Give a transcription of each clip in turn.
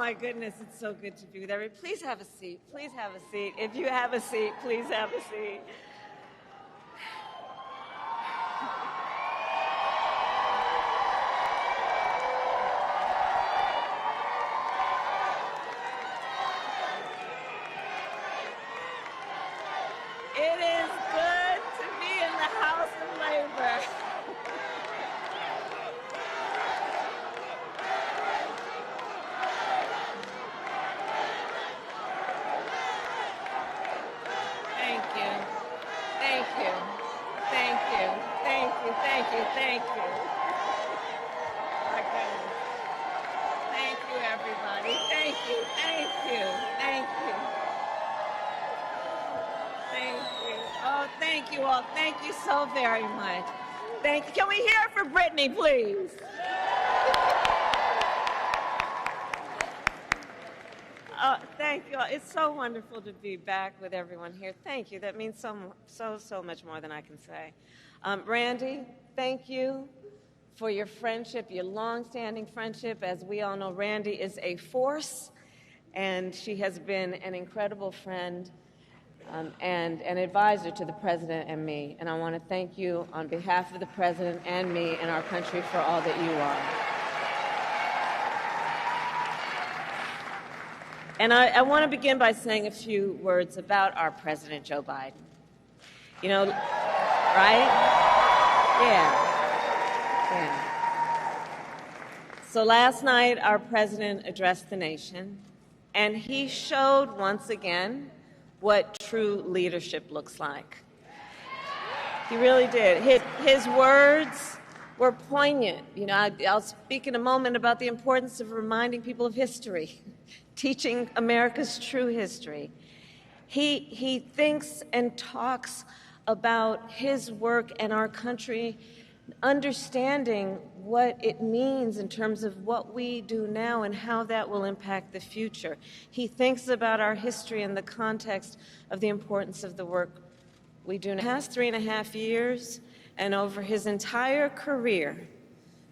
my goodness, it's so good to be with everybody. Please have a seat. Please have a seat. If you have a seat, please have a seat. It is good to be in the House of Labor. Thank you. Thank you. Thank you. Thank you. Thank you. Thank you. My goodness. Thank you, everybody. Thank you. Thank you. Thank you. Thank you. Oh, thank you all. Thank you so very much. Thank you. Can we hear it for Brittany, please? Thank you all. It's so wonderful to be back with everyone here. Thank you. That means so much more than I can say. Randy, thank you for your friendship, your long-standing friendship. As we all know, Randy is a force, and she has been an incredible friend and an advisor to the President and me. And I want to thank you on behalf of the President and me and our country for all that you are. And I want to begin by saying a few words about our President, Joe Biden. You know, right? Yeah. So last night, our President addressed the nation, and he showed once again what true leadership looks like. He really did. His words were poignant. You know, I'll speak in a moment about the importance of reminding people of history, teaching America's true history. He thinks and talks about his work and our country, understanding what it means in terms of what we do now and how that will impact the future. He thinks about our history in the context of the importance of the work we do now. In the past 3.5 years and over his entire career,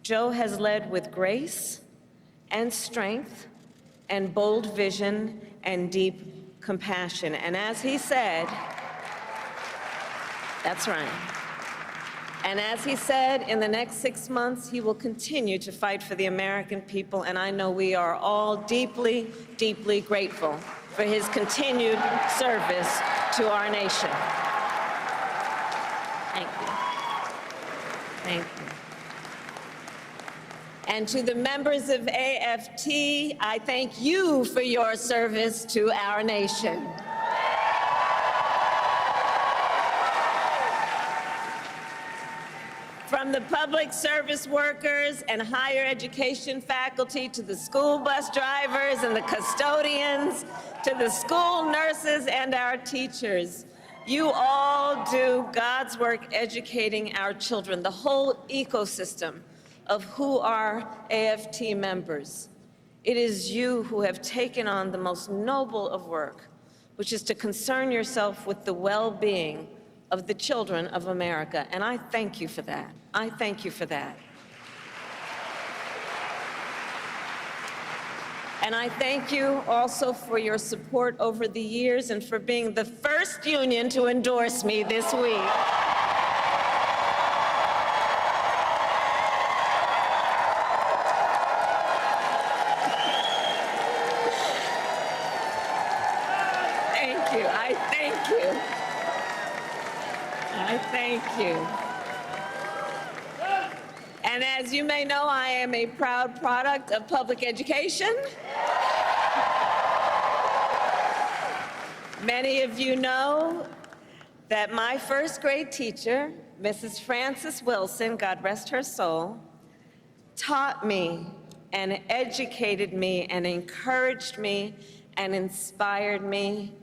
Joe has led with grace and strength and bold vision and deep compassion. And as he said, that's right. And as he said, in the next 6 months, he will continue to fight for the American people, and I know we are all deeply, deeply grateful for his continued service to our nation. Thank you. Thank you. And to the members of AFT, I thank you for your service to our nation. From the public service workers and higher education faculty to the school bus drivers and the custodians, to the school nurses and our teachers, you all do God's work educating our children, the whole ecosystem of who are AFT members. It is you who have taken on the most noble of work, which is to concern yourself with the well-being of the children of America. And I thank you for that. I thank you for that. And I thank you also for your support over the years and for being the first union to endorse me this week. Thank you. And as you may know, I am a proud product of public education. Many of you know that my first grade teacher, Mrs. Frances Wilson, God rest her soul, taught me and educated me and encouraged me and inspired me.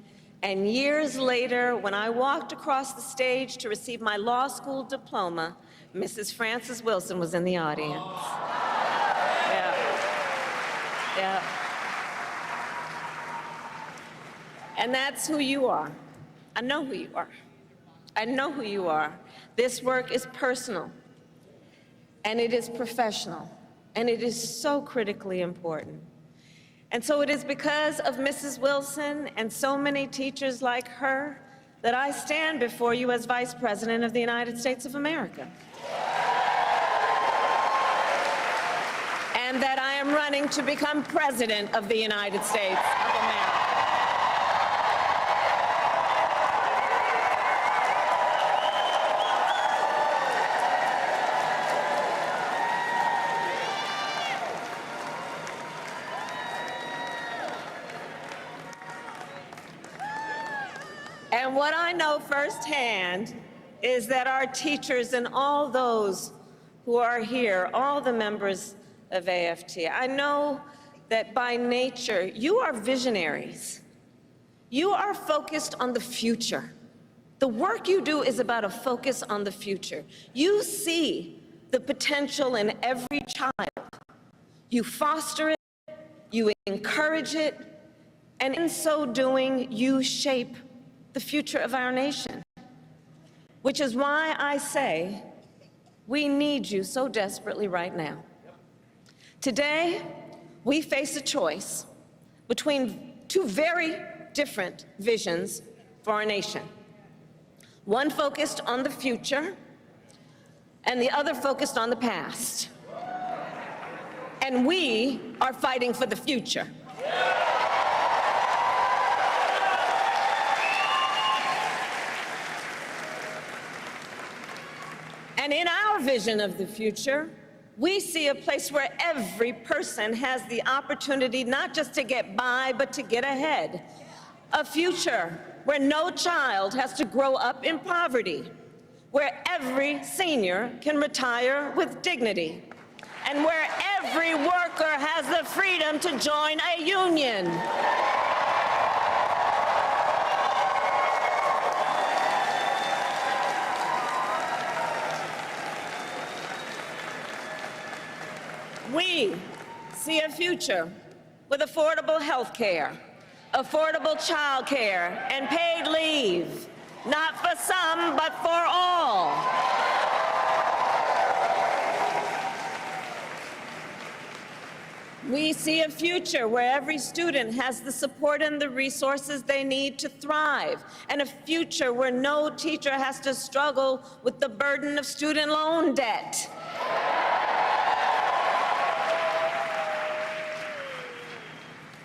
And years later, when I walked across the stage to receive my law school diploma, Mrs. Frances Wilson was in the audience. Yeah. And that's who you are. I know who you are. I know who you are. This work is personal, and it is professional, and it is so critically important. And so it is because of Mrs. Wilson and so many teachers like her that I stand before you as Vice President of the United States of America. And that I am running to become President of the United States of America. And what I know firsthand is that our teachers and all those who are here, all the members of AFT, I know that by nature, you are visionaries. You are focused on the future. The work you do is about a focus on the future. You see the potential in every child. You foster it, you encourage it, and in so doing, you shape the future of our nation. Which is why I say we need you so desperately right now. Today, we face a choice between two very different visions for our nation. One focused on the future, and the other focused on the past. And we are fighting for the future. And in our vision of the future, we see a place where every person has the opportunity not just to get by, but to get ahead. A future where no child has to grow up in poverty, where every senior can retire with dignity, and where every worker has the freedom to join a union. We see a future with affordable health care, affordable child care, and paid leave, not for some, but for all. We see a future where every student has the support and the resources they need to thrive, and a future where no teacher has to struggle with the burden of student loan debt.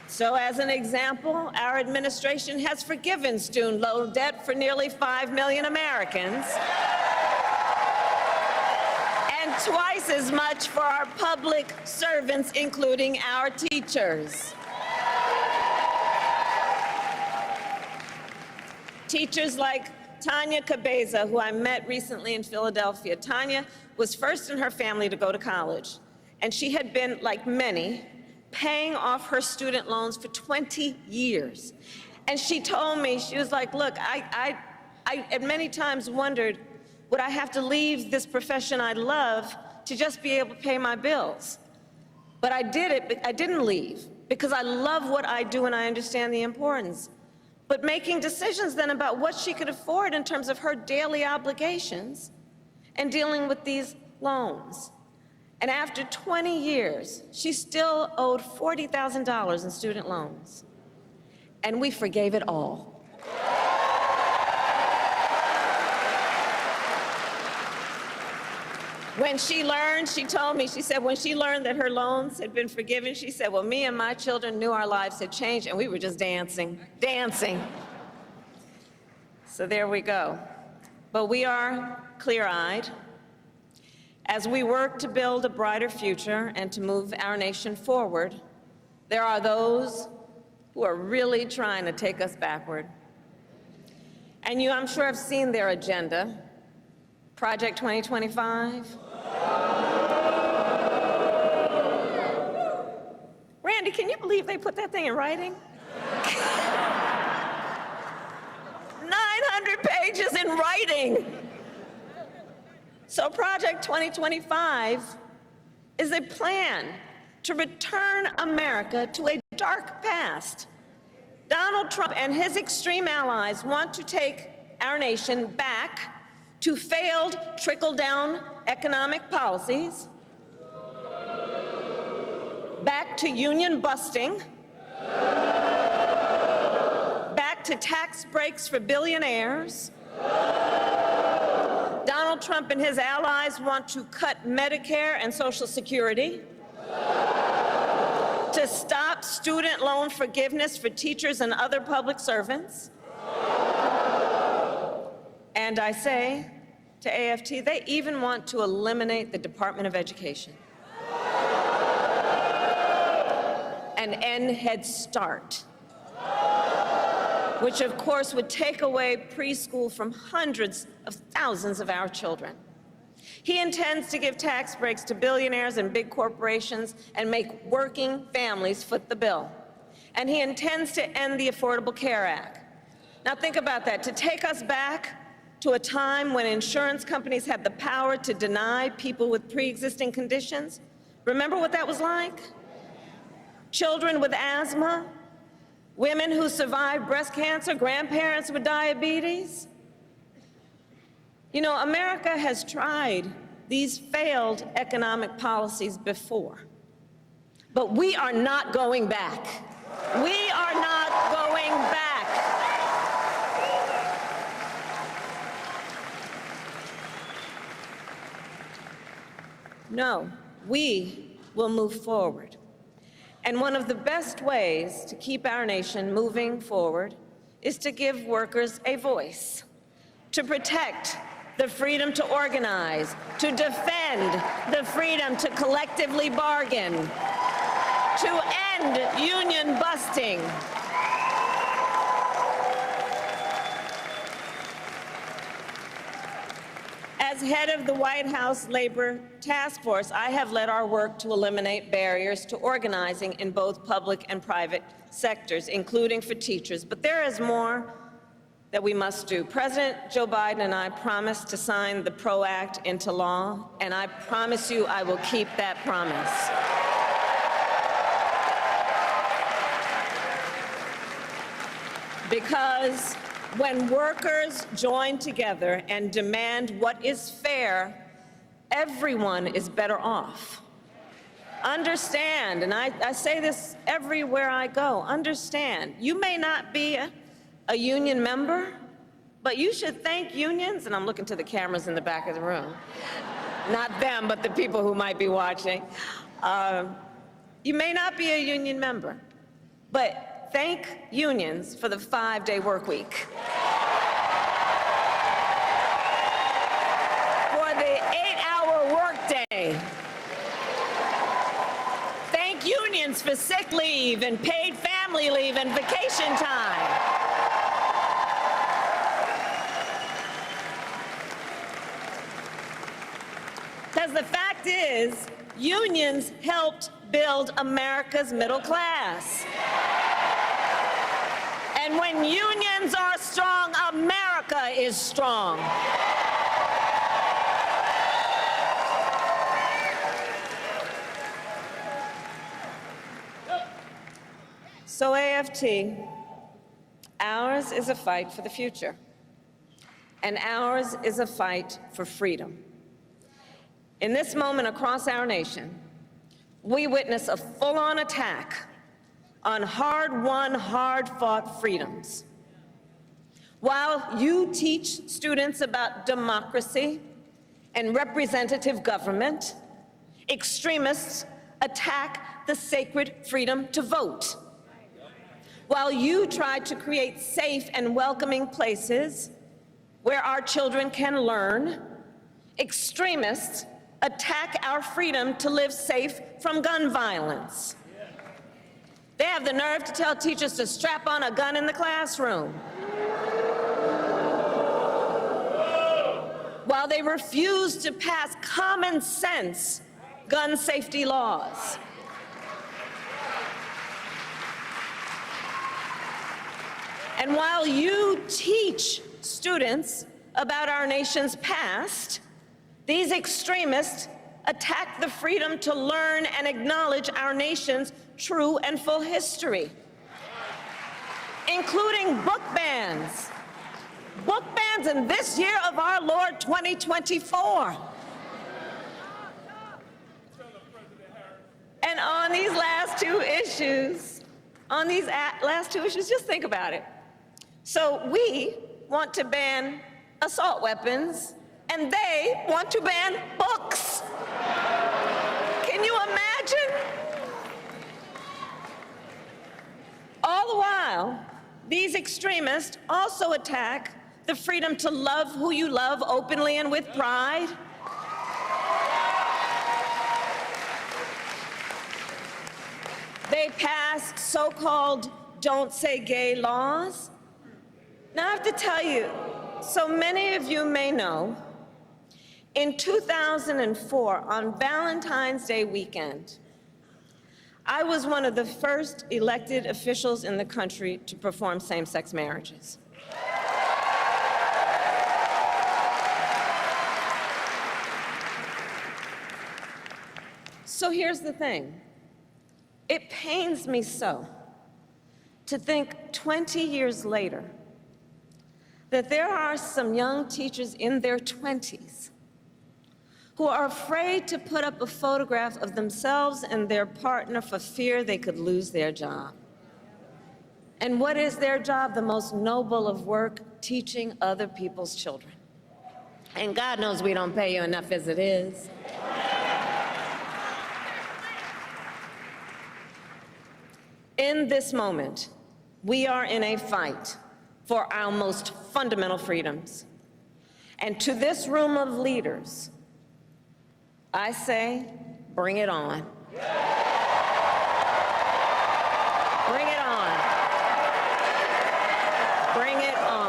So as an example, our administration has forgiven student loan debt for nearly 5 million Americans, and twice as much for our public servants, including our teachers. Teachers like Tanya Cabeza, who I met recently in Philadelphia. Tanya was first in her family to go to college, and she had been, like many, paying off her student loans for 20 years. And she told me, she was like, look, I at many times wondered, would I have to leave this profession I love to just be able to pay my bills? But I did it, but I didn't leave, because I love what I do and I understand the importance. But making decisions then about what she could afford in terms of her daily obligations and dealing with these loans. And after 20 years, she still owed $40,000 in student loans. And we forgave it all. When she learned, she told me, she said when she learned that her loans had been forgiven, she said, well, me and my children knew our lives had changed, and we were just dancing. So there we go. But we are clear-eyed. As we work to build a brighter future and to move our nation forward, there are those who are really trying to take us backward. And you, I'm sure, have seen their agenda, Project 2025. Randy, can you believe they put that thing in writing? 900 pages in writing. So Project 2025 is a plan to return America to a dark past. Donald Trump and his extreme allies want to take our nation back to failed trickle-down economic policies, back to union busting, to tax breaks for billionaires. Donald Trump and his allies want to cut Medicare and Social Security, to stop student loan forgiveness for teachers and other public servants. And I say to AFT, they even want to eliminate the Department of Education and end Head Start, which of course would take away preschool from hundreds of thousands of our children. He intends to give tax breaks to billionaires and big corporations and make working families foot the bill. And he intends to end the Affordable Care Act. Now think about that, to take us back to a time when insurance companies had the power to deny people with pre-existing conditions. Remember what that was like? Children with asthma, women who survived breast cancer, grandparents with diabetes. You know, America has tried these failed economic policies before, but we are not going back. We are not going back. No, we will move forward. And one of the best ways to keep our nation moving forward is to give workers a voice, to protect the freedom to organize, to defend the freedom to collectively bargain, to end union busting. As head of the White House Labor Task Force, I have led our work to eliminate barriers to organizing in both public and private sectors, including for teachers. But there is more that we must do. President Joe Biden and I promised to sign the PRO Act into law, and I promise you I will keep that promise. Because when workers join together and demand what is fair, everyone is better off. Understand, and I say this everywhere I go, understand, you may not be a union member, but you should thank unions, and I'm looking to the cameras in the back of the room, not them, but the people who might be watching. You may not be a union member, but thank unions for the 5-day work week, for the 8-hour workday. Thank unions for sick leave and paid family leave and vacation time. Because the fact is, unions helped build America's middle class. And when unions are strong, America is strong. So AFT, ours is a fight for the future, and ours is a fight for freedom. In this moment across our nation, we witness a full-on attack on hard-won, hard-fought freedoms. While you teach students about democracy and representative government, extremists attack the sacred freedom to vote. While you try to create safe and welcoming places where our children can learn, extremists attack our freedom to live safe from gun violence. They have the nerve to tell teachers to strap on a gun in the classroom, while they refuse to pass common sense gun safety laws. And while you teach students about our nation's past, these extremists attack the freedom to learn and acknowledge our nation's true and full history, including book bans. Book bans in this year of our Lord 2024. And on these last two issues, just think about it. So we want to ban assault weapons, and they want to ban books. Can you imagine? All the while, these extremists also attack the freedom to love who you love openly and with pride. They passed so-called don't say gay laws. Now I have to tell you, so many of you may know, in 2004, on Valentine's Day weekend, I was one of the first elected officials in the country to perform same-sex marriages. So here's the thing. It pains me so to think 20 years later that there are some young teachers in their 20s who are afraid to put up a photograph of themselves and their partner for fear they could lose their job. And what is their job? The most noble of work, teaching other people's children. And God knows we don't pay you enough as it is. In this moment, we are in a fight for our most fundamental freedoms. And to this room of leaders, I say, bring it on. Bring it on. Bring it on.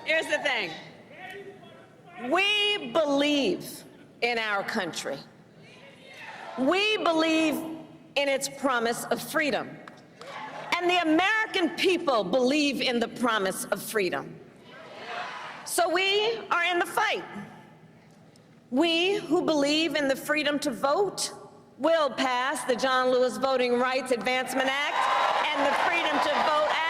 Here's the thing. We believe in our country. We believe in its promise of freedom. And the American people believe in the promise of freedom. So we are in the fight. We who believe in the freedom to vote will pass the John Lewis Voting Rights Advancement Act and the Freedom to Vote Act.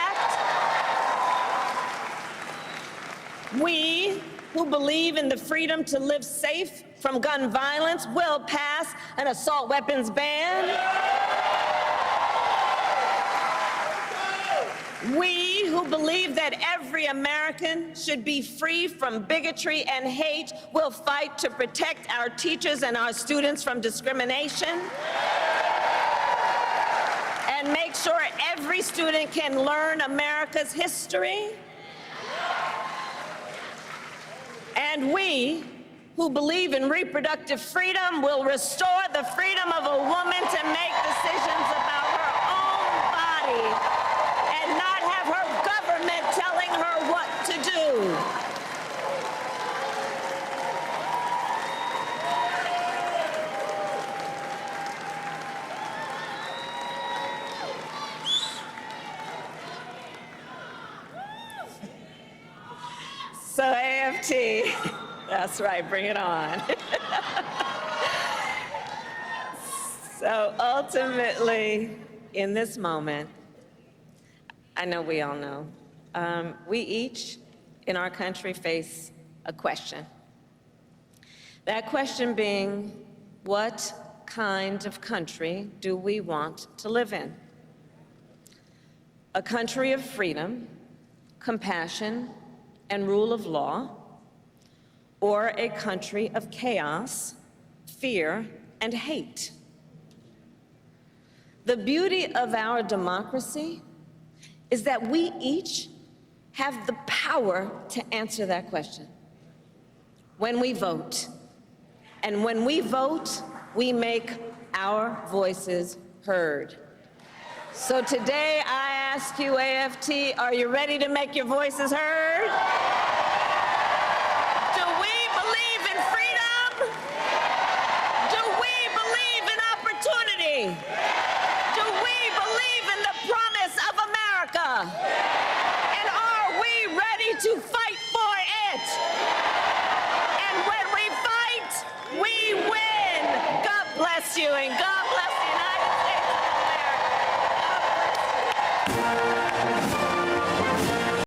We who believe in the freedom to live safe from gun violence will pass an assault weapons ban. We who believe that every American should be free from bigotry and hate will fight to protect our teachers and our students from discrimination and make sure every student can learn America's history. And we who believe in reproductive freedom will restore the freedom of a woman to make decisions about her own body and not have her government telling her what to do. So AFT, that's right, bring it on. So ultimately, in this moment, I know we all know, we each in our country face a question. That question being, what kind of country do we want to live in? A country of freedom, compassion, and rule of law, or a country of chaos, fear, and hate? The beauty of our democracy is that we each have the power to answer that question when we vote. And when we vote, we make our voices heard. So today I ask you, AFT, are you ready to make your voices heard?